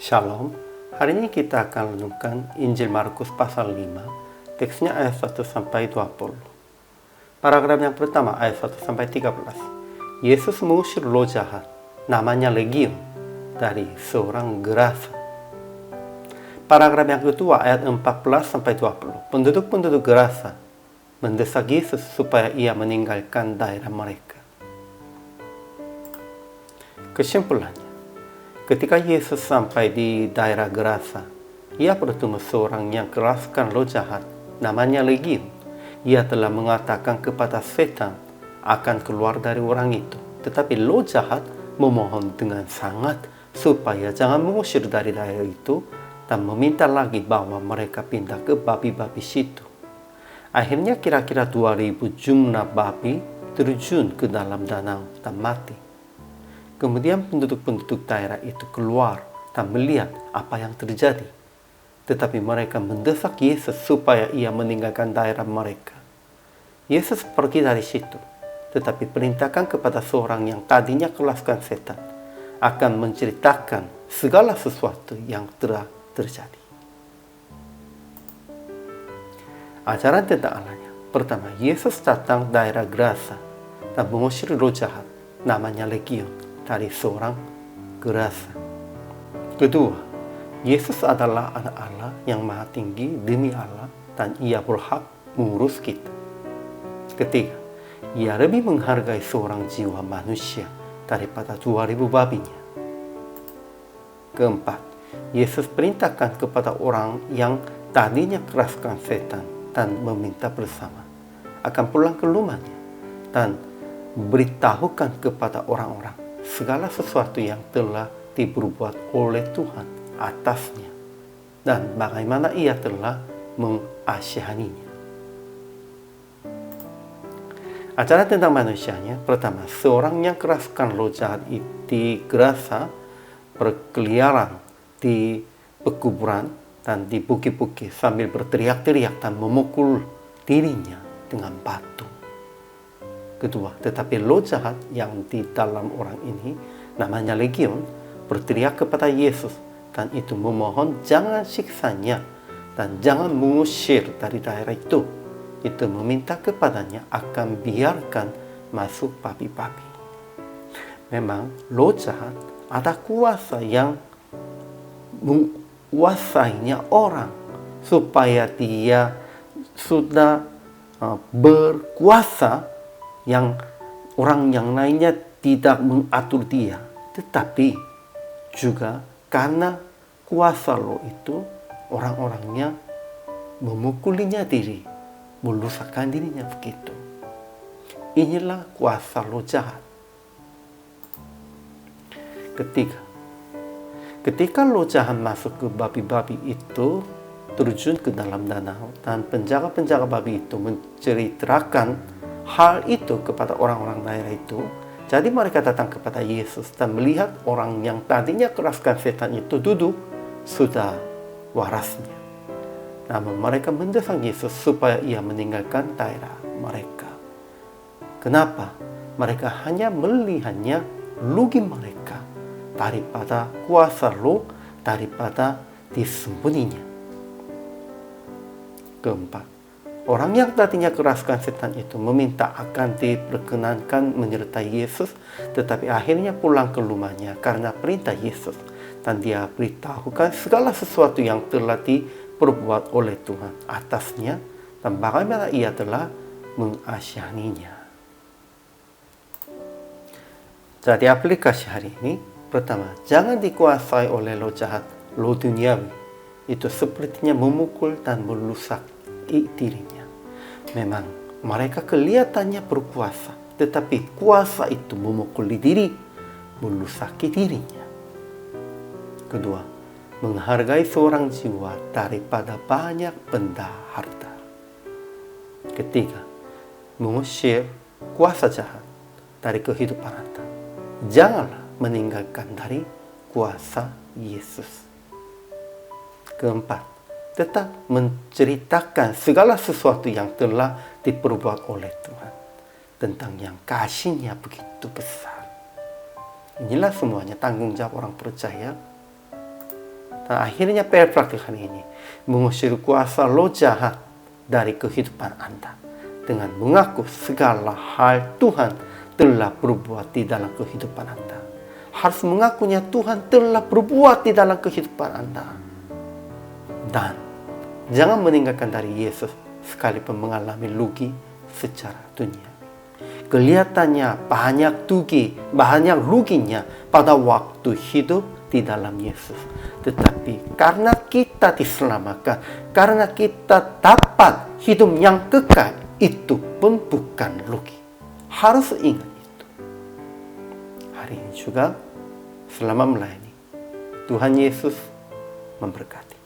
Shalom, hari ini kita akan renungkan Injil Markus pasal 5, teksnya ayat 1 sampai 20. Paragraf yang pertama ayat 1 sampai 13. Yesus mengusir roh jahat, namanya legion, dari seorang gerasa. Paragraf yang kedua ayat 14 sampai 20. Penduduk-penduduk gerasa mendesak Yesus supaya ia meninggalkan daerah mereka. Kesimpulannya, ketika Yesus sampai di daerah Gerasa, ia bertemu seorang yang keraskan roh jahat, namanya legion. Ia telah mengatakan kepada setan akan keluar dari orang itu. Tetapi roh jahat memohon dengan sangat supaya jangan mengusir dari daerah itu dan meminta lagi bahwa mereka pindah ke babi-babi situ. Akhirnya kira-kira 2000 jumlah babi terjun ke dalam danau dan mati. Kemudian penduduk-penduduk daerah itu keluar dan melihat apa yang terjadi. Tetapi mereka mendesak Yesus supaya ia meninggalkan daerah mereka. Yesus pergi dari situ, tetapi perintahkan kepada seorang yang tadinya kelaskan setan akan menceritakan segala sesuatu yang telah terjadi. Ajaran tentang Allahnya. Pertama, Yesus datang daerah Gerasa dan mengusir roh jahat, namanya legion, dari seorang gerasa. Kedua, Yesus adalah anak Allah yang maha tinggi demi Allah dan ia berhak mengurus kita. Ketiga, ia lebih menghargai seorang jiwa manusia daripada 2000 babinya. Keempat, Yesus perintahkan kepada orang yang tadinya keraskan setan dan meminta bersama akan pulang ke rumahnya dan beritahukan kepada orang-orang segala sesuatu yang telah diperbuat oleh Tuhan atasnya dan bagaimana ia telah mengasihaninya. Acara tentang manusianya. Pertama, seorang yang keraskan roh jahat di Gerasa berkeliaran di pekuburan dan di bukit-bukit sambil berteriak-teriak dan memukul dirinya dengan batu. Kedua, tetapi roh jahat yang di dalam orang ini, namanya legion, berteriak kepada Yesus dan itu memohon jangan siksanya dan jangan mengusir dari daerah itu. Itu meminta kepadanya akan biarkan masuk babi-babi. Memang roh jahat ada kuasa yang menguasainya orang supaya dia sudah berkuasa yang orang yang lainnya tidak mengatur dia. Tetapi juga karena kuasa roh itu, orang-orangnya memukulinya diri, merusakkan dirinya begitu. Inilah kuasa roh jahat. Ketiga, ketika roh jahat masuk ke babi-babi itu, terjun ke dalam danau, dan penjaga-penjaga babi itu menceritakan hal itu kepada orang-orang daerah itu. Jadi mereka datang kepada Yesus dan melihat orang yang tadinya keraskan setan itu duduk sudah warasnya. Namun mereka mendesak Yesus supaya ia meninggalkan daerah mereka. Kenapa? Mereka hanya melihatnya rugi mereka daripada kuasa roh, daripada disembunyinya. Keempat, orang yang tadinya keraskan setan itu meminta akan diperkenankan menyertai Yesus, tetapi akhirnya pulang ke rumahnya karena perintah Yesus. Dan dia beritahukan segala sesuatu yang telah diperbuat oleh Tuhan atasnya dan bagaimana ia telah mengasihaninya. Jadi aplikasi hari ini. Pertama, jangan dikuasai oleh roh jahat, roh duniawi. Itu sepertinya memukul dan merusak dirinya. Memang mereka kelihatannya berkuasa, tetapi kuasa itu memukuli diri, merusaki dirinya. Kedua, menghargai seorang jiwa daripada banyak benda harta. Ketiga, mengusir kuasa jahat dari kehidupan Anda. Janganlah meninggalkan dari kuasa Yesus. Keempat, tetap menceritakan segala sesuatu yang telah diperbuat oleh Tuhan tentang yang kasih-Nya begitu besar. Inilah semuanya tanggung jawab orang percaya Nah, akhirnya perpraktikan ini mengusir kuasa roh jahat dari kehidupan Anda dengan mengaku segala hal Tuhan telah berbuat di dalam kehidupan Anda. Harus mengakunya Tuhan telah berbuat di dalam kehidupan Anda. Dan jangan meninggalkan dari Yesus sekalipun mengalami rugi secara dunia. Kelihatannya banyak ruginya pada waktu hidup di dalam Yesus. Tetapi karena kita diselamatkan, karena kita dapat hidup yang kekal, itu pun bukan rugi. Harus ingat itu. Hari ini juga, selamat melayani. Tuhan Yesus memberkati.